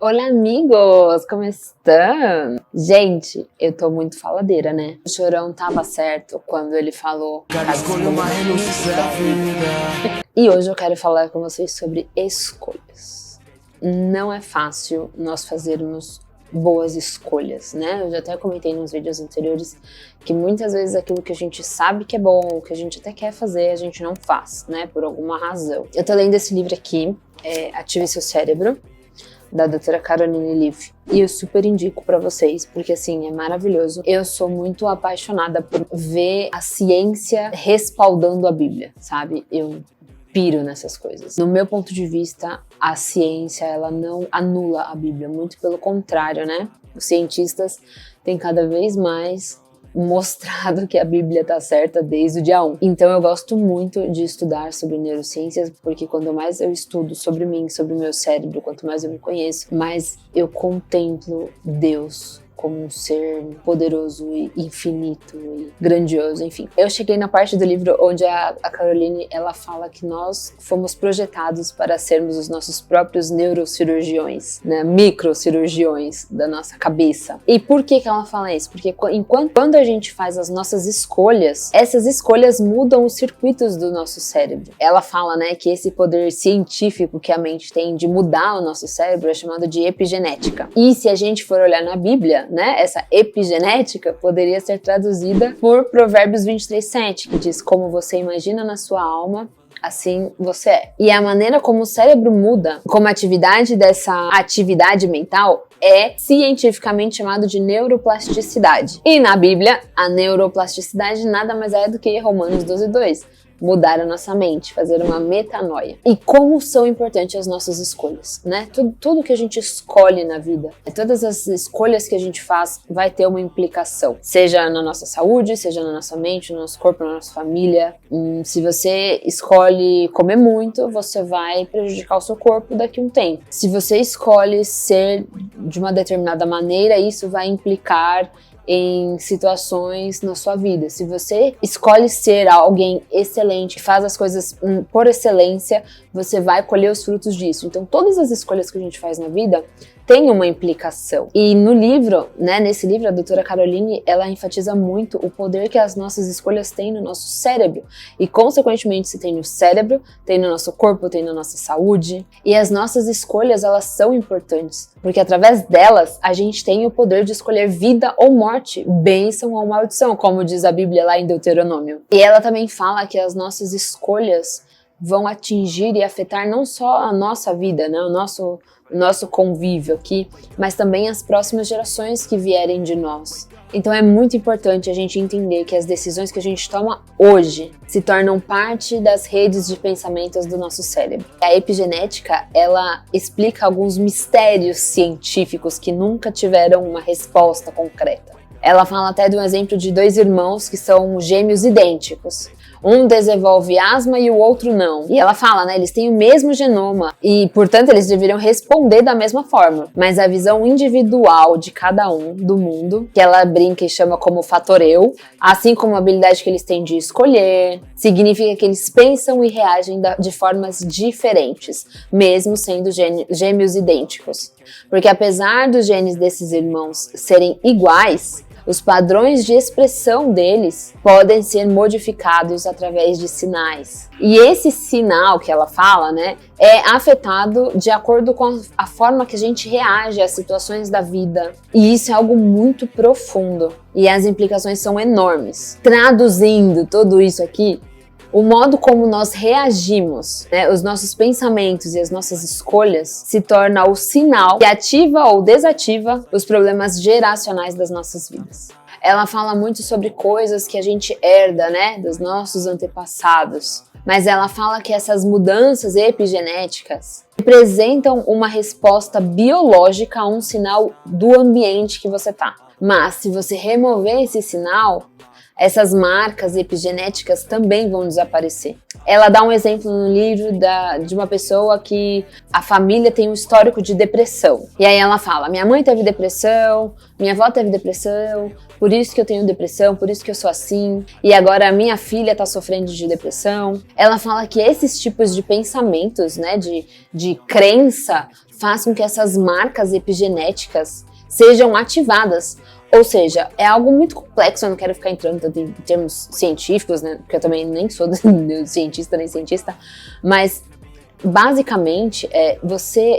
Olá, amigos! Como estão? Gente, eu tô muito faladeira, né? O Chorão tava certo quando ele falou... E hoje eu quero falar com vocês sobre escolhas. Não é fácil nós fazermos boas escolhas, né? Eu já até comentei nos vídeos anteriores que muitas vezes aquilo que a gente sabe que é bom, o que a gente até quer fazer, a gente não faz, né? Por alguma razão. Eu tô lendo esse livro aqui, Ative Seu Cérebro, da doutora Caroline Leaf, e eu super indico pra vocês, porque assim, é maravilhoso. Eu sou muito apaixonada por ver a ciência respaldando a Bíblia, sabe? Eu piro nessas coisas. No meu ponto de vista, a ciência, ela não anula a Bíblia, muito pelo contrário, né? Os cientistas têm cada vez mais mostrado que a Bíblia tá certa desde o dia 1. Então eu gosto muito de estudar sobre neurociências, porque quanto mais eu estudo sobre mim, sobre o meu cérebro, quanto mais eu me conheço, mais eu contemplo Deus como um ser poderoso e infinito e grandioso, enfim. Eu cheguei na parte do livro onde a Caroline, ela fala que nós fomos projetados para sermos os nossos próprios neurocirurgiões, né? Microcirurgiões da nossa cabeça. E por que ela fala isso? Porque quando a gente faz as nossas escolhas, essas escolhas mudam os circuitos do nosso cérebro. Ela fala, né, que esse poder científico que a mente tem de mudar o nosso cérebro é chamado de epigenética. E se a gente for olhar na Bíblia, né, essa epigenética poderia ser traduzida por Provérbios 23:7, que diz: como você imagina na sua alma, assim você é. E a maneira como o cérebro muda, como a atividade dessa atividade mental, é cientificamente chamado de neuroplasticidade. E na Bíblia, a neuroplasticidade nada mais é do que Romanos 12:2. Mudar a nossa mente, fazer uma metanoia. E como são importantes as nossas escolhas, né? Tudo que a gente escolhe na vida, todas as escolhas que a gente faz vai ter uma implicação. Seja na nossa saúde, seja na nossa mente, no nosso corpo, na nossa família. Se você escolhe comer muito, você vai prejudicar o seu corpo daqui a um tempo. Se você escolhe ser de uma determinada maneira, isso vai implicar em situações na sua vida. Se você escolhe ser alguém excelente, faz as coisas por excelência, você vai colher os frutos disso. Então, todas as escolhas que a gente faz na vida tem uma implicação. E no livro, né, nesse livro, a doutora Caroline, ela enfatiza muito o poder que as nossas escolhas têm no nosso cérebro. E, consequentemente, se tem no cérebro, tem no nosso corpo, tem na nossa saúde. E as nossas escolhas, elas são importantes, porque através delas, a gente tem o poder de escolher vida ou morte, bênção ou maldição, como diz a Bíblia lá em Deuteronômio. E ela também fala que as nossas escolhas vão atingir e afetar não só a nossa vida, né, o nosso convívio aqui, mas também as próximas gerações que vierem de nós. Então é muito importante a gente entender que as decisões que a gente toma hoje se tornam parte das redes de pensamentos do nosso cérebro. A epigenética, ela explica alguns mistérios científicos que nunca tiveram uma resposta concreta. Ela fala até de um exemplo de dois irmãos que são gêmeos idênticos. Um desenvolve asma e o outro não. E ela fala, né, eles têm o mesmo genoma e, portanto, eles deveriam responder da mesma forma. Mas a visão individual de cada um do mundo, que ela brinca e chama como fator eu, assim como a habilidade que eles têm de escolher, significa que eles pensam e reagem de formas diferentes, mesmo sendo gêmeos idênticos. Porque apesar dos genes desses irmãos serem iguais, os padrões de expressão deles podem ser modificados através de sinais. E esse sinal que ela fala, né, é afetado de acordo com a forma que a gente reage às situações da vida. E isso é algo muito profundo. E as implicações são enormes. Traduzindo tudo isso aqui, o modo como nós reagimos, né, os nossos pensamentos e as nossas escolhas se torna o sinal que ativa ou desativa os problemas geracionais das nossas vidas. Ela fala muito sobre coisas que a gente herda, né, dos nossos antepassados, mas ela fala que essas mudanças epigenéticas representam uma resposta biológica a um sinal do ambiente que você tá. Mas se você remover esse sinal, essas marcas epigenéticas também vão desaparecer. Ela dá um exemplo no livro de uma pessoa que a família tem um histórico de depressão. E aí ela fala, minha mãe teve depressão, minha avó teve depressão, por isso que eu tenho depressão, por isso que eu sou assim, e agora a minha filha está sofrendo de depressão. Ela fala que esses tipos de pensamentos, né, de crença, faz com que essas marcas epigenéticas sejam ativadas. Ou seja, é algo muito complexo, eu não quero ficar entrando tanto em termos científicos, né, porque eu também nem sou cientista nem cientista, mas basicamente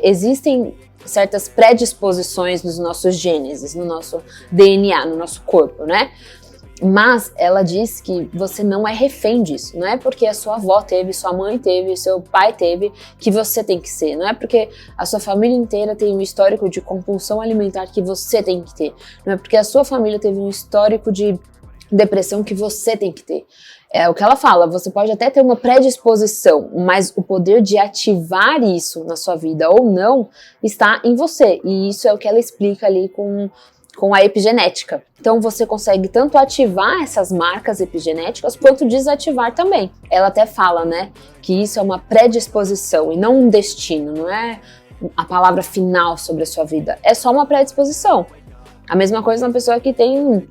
existem certas predisposições nos nossos genes, no nosso DNA, no nosso corpo, né? Mas ela diz que você não é refém disso. Não é porque a sua avó teve, sua mãe teve, seu pai teve, que você tem que ser. Não é porque a sua família inteira tem um histórico de compulsão alimentar que você tem que ter. Não é porque a sua família teve um histórico de depressão que você tem que ter. É o que ela fala, você pode até ter uma predisposição, mas o poder de ativar isso na sua vida ou não está em você. E isso é o que ela explica ali com a epigenética. Então você consegue tanto ativar essas marcas epigenéticas quanto desativar também. Ela até fala, né, que isso é uma predisposição e não um destino, não é a palavra final sobre a sua vida, é só uma predisposição. A mesma coisa na pessoa que tem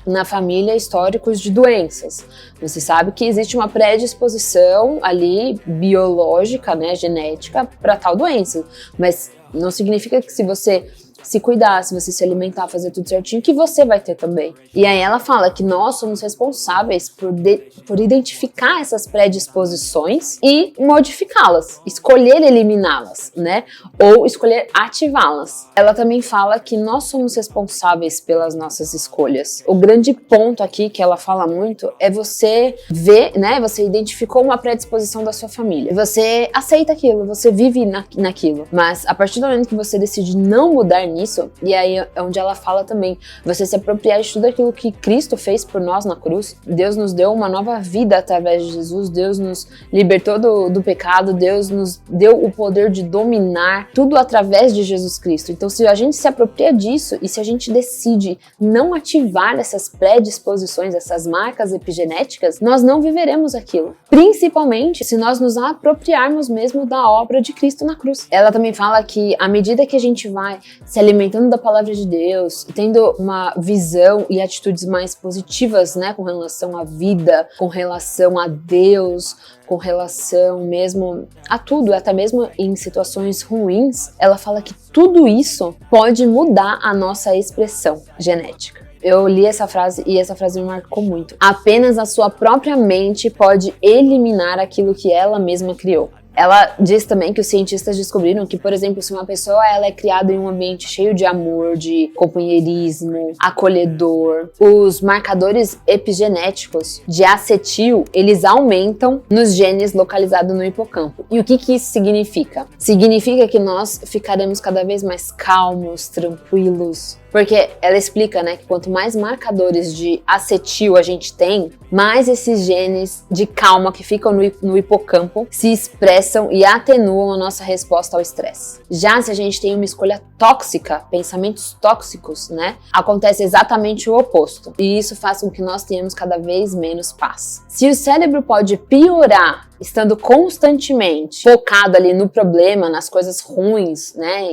na família históricos de doenças. Você sabe que existe uma predisposição ali biológica, né, genética para tal doença, mas não significa que se você se cuidar, se você se alimentar, fazer tudo certinho, que você vai ter também. E aí ela fala que nós somos responsáveis por identificar essas predisposições e modificá-las, escolher eliminá-las, né? Ou escolher ativá-las. Ela também fala que nós somos responsáveis pelas nossas escolhas. O grande ponto aqui que ela fala muito é você ver, né? Você identificou uma predisposição da sua família. Você aceita aquilo, você vive naquilo. Mas a partir do momento que você decide não mudar nisso, e aí é onde ela fala também, você se apropriar de tudo aquilo que Cristo fez por nós na cruz. Deus nos deu uma nova vida através de Jesus, Deus nos libertou do pecado, Deus nos deu o poder de dominar tudo através de Jesus Cristo. Então se a gente se apropria disso e se a gente decide não ativar essas predisposições, essas marcas epigenéticas, nós não viveremos aquilo. Principalmente se nós nos apropriarmos mesmo da obra de Cristo na cruz. Ela também fala que à medida que a gente vai se alimentando da palavra de Deus, tendo uma visão e atitudes mais positivas, né, com relação à vida, com relação a Deus, com relação mesmo a tudo, até mesmo em situações ruins, ela fala que tudo isso pode mudar a nossa expressão genética. Eu li essa frase e essa frase me marcou muito. Apenas a sua própria mente pode eliminar aquilo que ela mesma criou. Ela diz também que os cientistas descobriram que, por exemplo, se uma pessoa ela é criada em um ambiente cheio de amor, de companheirismo, acolhedor, os marcadores epigenéticos de acetil, eles aumentam nos genes localizados no hipocampo. E o que isso significa? Significa que nós ficaremos cada vez mais calmos, tranquilos. Porque ela explica, né, que quanto mais marcadores de acetil a gente tem, mais esses genes de calma que ficam no hipocampo se expressam e atenuam a nossa resposta ao estresse. Já se a gente tem uma escolha tóxica, pensamentos tóxicos, né, acontece exatamente o oposto. E isso faz com que nós tenhamos cada vez menos paz. Se o cérebro pode piorar estando constantemente focado ali no problema, nas coisas ruins, né,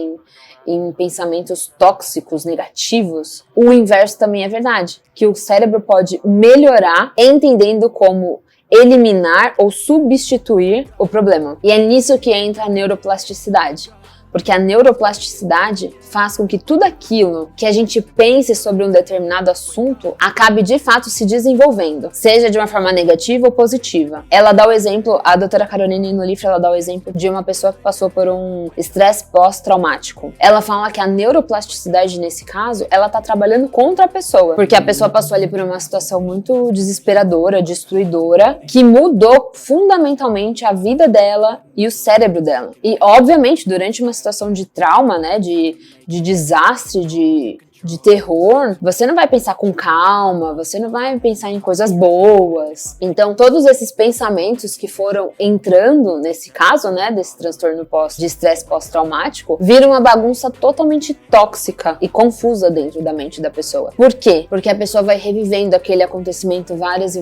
em pensamentos tóxicos, negativos, o inverso também é verdade, que o cérebro pode melhorar entendendo como eliminar ou substituir o problema. E é nisso que entra a neuroplasticidade. Porque a neuroplasticidade faz com que tudo aquilo que a gente pense sobre um determinado assunto acabe de fato se desenvolvendo, seja de uma forma negativa ou positiva. Ela dá o exemplo, a doutora Caroline no livro, ela dá o exemplo de uma pessoa que passou por um estresse pós-traumático. Ela fala que a neuroplasticidade nesse caso, ela tá trabalhando contra a pessoa, porque a pessoa passou ali por uma situação muito desesperadora, destruidora, que mudou fundamentalmente a vida dela e o cérebro dela. E obviamente durante uma situação de trauma, né, de desastre, de terror, você não vai pensar com calma, você não vai pensar em coisas boas. Então, todos esses pensamentos que foram entrando nesse caso, né, desse transtorno de estresse pós-traumático, viram uma bagunça totalmente tóxica e confusa dentro da mente da pessoa. Por quê? Porque a pessoa vai revivendo aquele acontecimento várias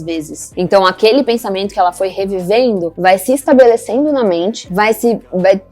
vezes. Então, aquele pensamento que ela foi revivendo vai se estabelecendo na mente, vai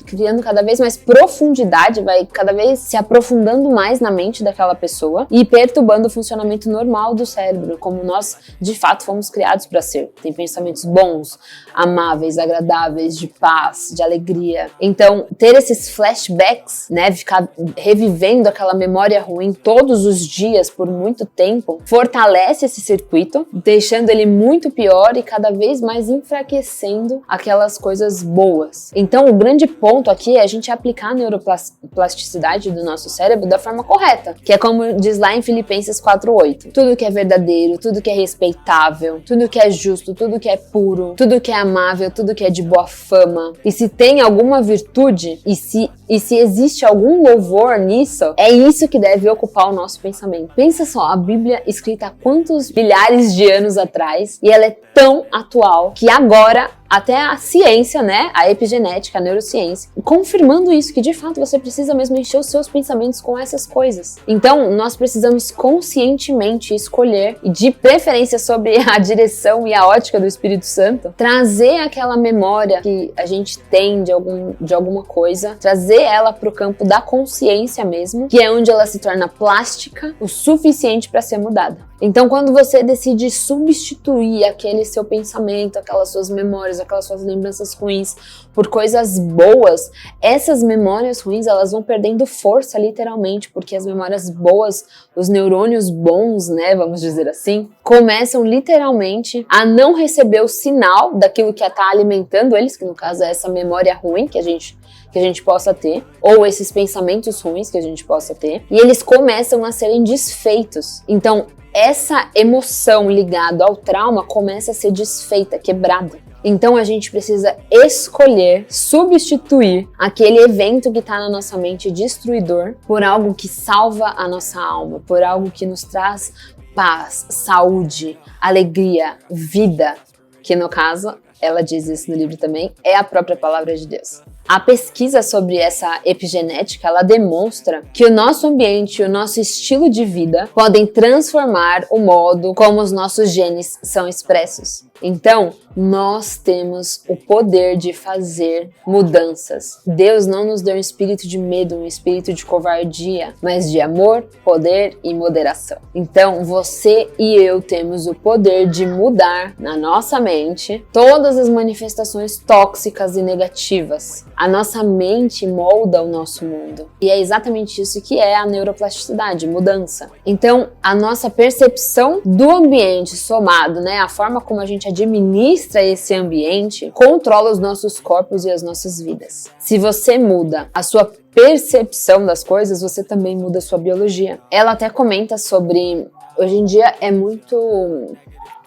criando cada vez mais profundidade, vai cada vez se aprofundando mais na mente daquela pessoa e perturbando o funcionamento normal do cérebro, como nós de fato fomos criados para ser. Tem pensamentos bons, amáveis, agradáveis, de paz, de alegria. Então, ter esses flashbacks, né, ficar revivendo aquela memória ruim todos os dias por muito tempo, fortalece esse circuito, deixando ele muito pior e cada vez mais enfraquecendo aquelas coisas boas. Então, o grande ponto aqui é a gente aplicar a neuroplasticidade do nosso cérebro da forma correta, que é como diz lá em Filipenses 4:8. Tudo que é verdadeiro, tudo que é respeitável, tudo que é justo, tudo que é puro, tudo que é amável, tudo que é de boa fama. E se tem alguma virtude, e se existe algum louvor nisso, é isso que deve ocupar o nosso pensamento. Pensa só, a Bíblia escrita há quantos milhares de anos atrás, e ela é tão atual que agora até a ciência, né, a epigenética, a neurociência, confirmando isso, que de fato você precisa mesmo encher os seus pensamentos com essas coisas. Então, nós precisamos conscientemente escolher, e de preferência sobre a direção e a ótica do Espírito Santo, trazer aquela memória que a gente tem de alguma coisa, trazer ela para o campo da consciência mesmo, que é onde ela se torna plástica o suficiente para ser mudada. Então, quando você decide substituir aquele seu pensamento, aquelas suas memórias, aquelas suas lembranças ruins por coisas boas, essas memórias ruins, elas vão perdendo força, literalmente, porque as memórias boas, os neurônios bons, né, vamos dizer assim, começam literalmente a não receber o sinal daquilo que está alimentando eles, que no caso é essa memória ruim que a gente possa ter, ou esses pensamentos ruins que a gente possa ter, e eles começam a serem desfeitos. Então, essa emoção ligada ao trauma começa a ser desfeita, quebrada. Então a gente precisa escolher, substituir aquele evento que está na nossa mente destruidor por algo que salva a nossa alma, por algo que nos traz paz, saúde, alegria, vida, que no caso, ela diz isso no livro também, é a própria palavra de Deus. A pesquisa sobre essa epigenética, ela demonstra que o nosso ambiente e o nosso estilo de vida podem transformar o modo como os nossos genes são expressos. Então, nós temos o poder de fazer mudanças. Deus não nos deu um espírito de medo, um espírito de covardia, mas de amor, poder e moderação. Então, você e eu temos o poder de mudar na nossa mente todas as manifestações tóxicas e negativas. A nossa mente molda o nosso mundo. E é exatamente isso que é a neuroplasticidade, mudança. Então, a nossa percepção do ambiente somado, né, a forma como a gente administra esse ambiente, controla os nossos corpos e as nossas vidas. Se você muda a sua percepção das coisas, você também muda a sua biologia. Ela até comenta sobre, hoje em dia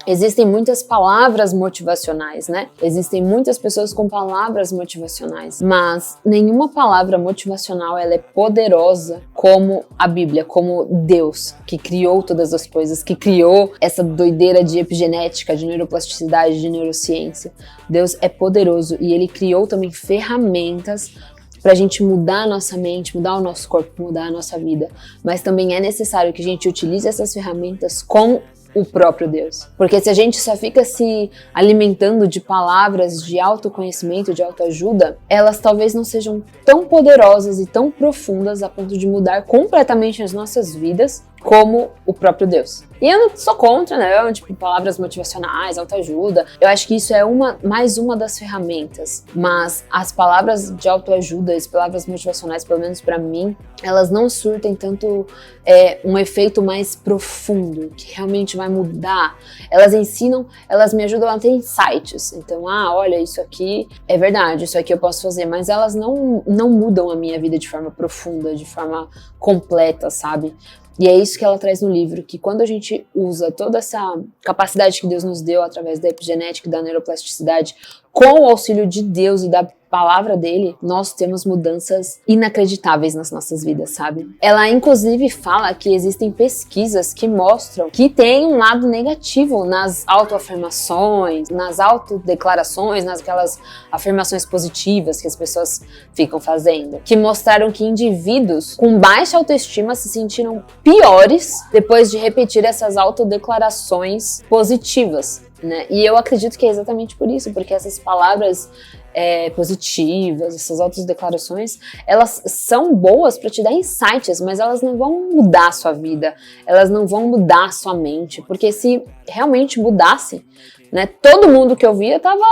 existem muitas palavras motivacionais, né? Existem muitas pessoas com palavras motivacionais, mas nenhuma palavra motivacional ela é poderosa como a Bíblia, como Deus, que criou todas as coisas, que criou essa doideira de epigenética, de neuroplasticidade, de neurociência. Deus é poderoso e Ele criou também ferramentas para a gente mudar a nossa mente, mudar o nosso corpo, mudar a nossa vida. Mas também é necessário que a gente utilize essas ferramentas com o próprio Deus. Porque se a gente só fica se alimentando de palavras de autoconhecimento, de autoajuda, elas talvez não sejam tão poderosas e tão profundas a ponto de mudar completamente as nossas vidas como o próprio Deus. E eu não sou contra, né? Tipo, palavras motivacionais, autoajuda. Eu acho que isso é mais uma das ferramentas. Mas as palavras de autoajuda, as palavras motivacionais, pelo menos pra mim, elas não surtem tanto um efeito mais profundo, que realmente vai mudar. Elas ensinam, elas me ajudam a ter insights. Então, olha, isso aqui é verdade, isso aqui eu posso fazer. Mas elas não mudam a minha vida de forma profunda, de forma completa, sabe? E é isso que ela traz no livro, que quando a gente usa toda essa capacidade que Deus nos deu através da epigenética e da neuroplasticidade, com o auxílio de Deus e da palavra dele, nós temos mudanças inacreditáveis nas nossas vidas, sabe? Ela inclusive fala que existem pesquisas que mostram que tem um lado negativo nas autoafirmações, nas autodeclarações, nas aquelas afirmações positivas que as pessoas ficam fazendo, que mostraram que indivíduos com baixa autoestima se sentiram piores depois de repetir essas autodeclarações positivas, né? E eu acredito que é exatamente por isso, porque essas palavras positivas, essas autodeclarações, elas são boas para te dar insights, mas elas não vão mudar a sua vida, elas não vão mudar a sua mente, porque se realmente mudasse, né, todo mundo que eu via tava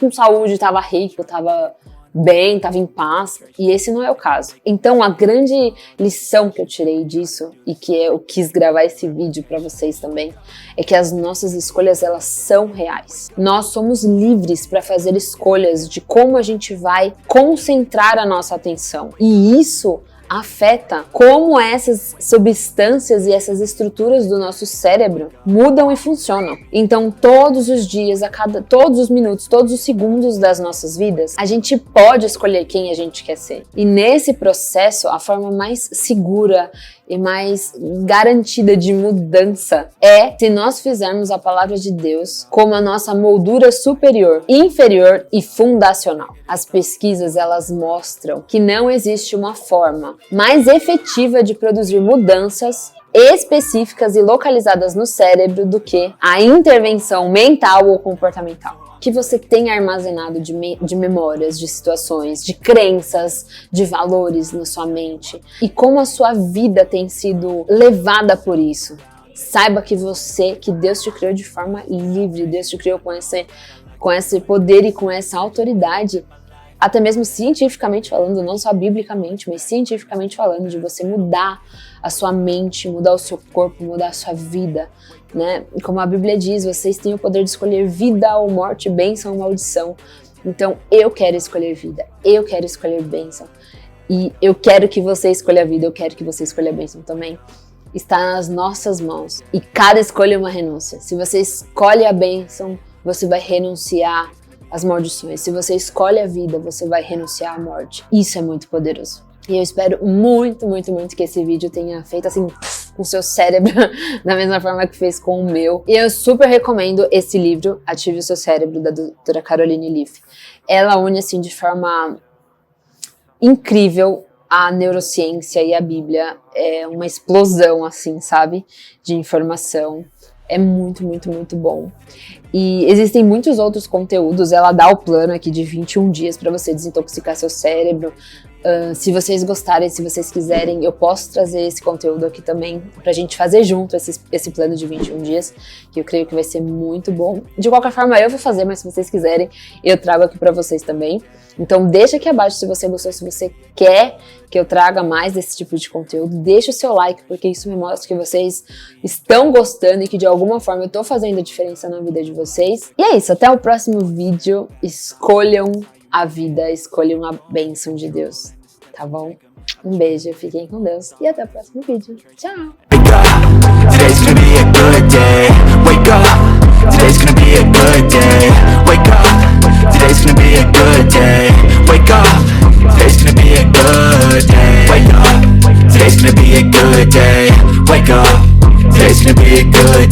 com saúde, tava rico, tava bem, tava em paz, e esse não é o caso. Então a grande lição que eu tirei disso, e que eu quis gravar esse vídeo para vocês também, é que as nossas escolhas, elas são reais. Nós somos livres para fazer escolhas de como a gente vai concentrar a nossa atenção, e isso afeta como essas substâncias e essas estruturas do nosso cérebro mudam e funcionam. Então, todos os dias, todos os minutos, todos os segundos das nossas vidas, a gente pode escolher quem a gente quer ser. E nesse processo, a forma mais segura e mais garantida de mudança é se nós fizermos a palavra de Deus como a nossa moldura superior, inferior e fundacional. As pesquisas, elas mostram que não existe uma forma mais efetiva de produzir mudanças específicas e localizadas no cérebro do que a intervenção mental ou comportamental que você tem armazenado de memórias, de situações, de crenças, de valores na sua mente e como a sua vida tem sido levada por isso. Saiba que Deus te criou de forma livre, Deus te criou com esse poder e com essa autoridade, até mesmo cientificamente falando, não só biblicamente, mas cientificamente falando, de você mudar a sua mente, mudar o seu corpo, mudar a sua vida, né? E como a Bíblia diz, vocês têm o poder de escolher vida ou morte, bênção ou maldição. Então, eu quero escolher vida, eu quero escolher bênção. E eu quero que você escolha a vida, eu quero que você escolha a bênção também. Está nas nossas mãos. E cada escolha é uma renúncia. Se você escolhe a bênção, você vai renunciar às maldições. Se você escolhe a vida, você vai renunciar à morte. Isso é muito poderoso. E eu espero muito, muito, muito que esse vídeo tenha feito assim com o seu cérebro, da mesma forma que fez com o meu. E eu super recomendo esse livro, Ative o Seu Cérebro, da doutora Caroline Leaf. Ela une assim de forma incrível a neurociência e a Bíblia. É uma explosão assim, sabe? De informação. É muito, muito, muito bom. E existem muitos outros conteúdos. Ela dá o plano aqui de 21 dias para você desintoxicar seu cérebro. Se vocês gostarem, se vocês quiserem, eu posso trazer esse conteúdo aqui também pra gente fazer junto esse plano de 21 dias, que eu creio que vai ser muito bom. De qualquer forma, eu vou fazer, mas se vocês quiserem, eu trago aqui pra vocês também. Então deixa aqui abaixo se você gostou, se você quer que eu traga mais desse tipo de conteúdo, deixa o seu like, porque isso me mostra que vocês estão gostando e que de alguma forma eu tô fazendo a diferença na vida de vocês. E é isso, até o próximo vídeo. Escolham a vida, escolham a bênção de Deus, tá bom? Um beijo, fiquem com Deus e até o próximo vídeo. Tchau! Today's gonna be a good day. Wake up. Today's gonna be a good day. Wake up. Today's gonna be a good day. Wake up. Today's gonna be a good day. Wake up. Today's gonna be a good day. Wake up. Today's gonna be a good day.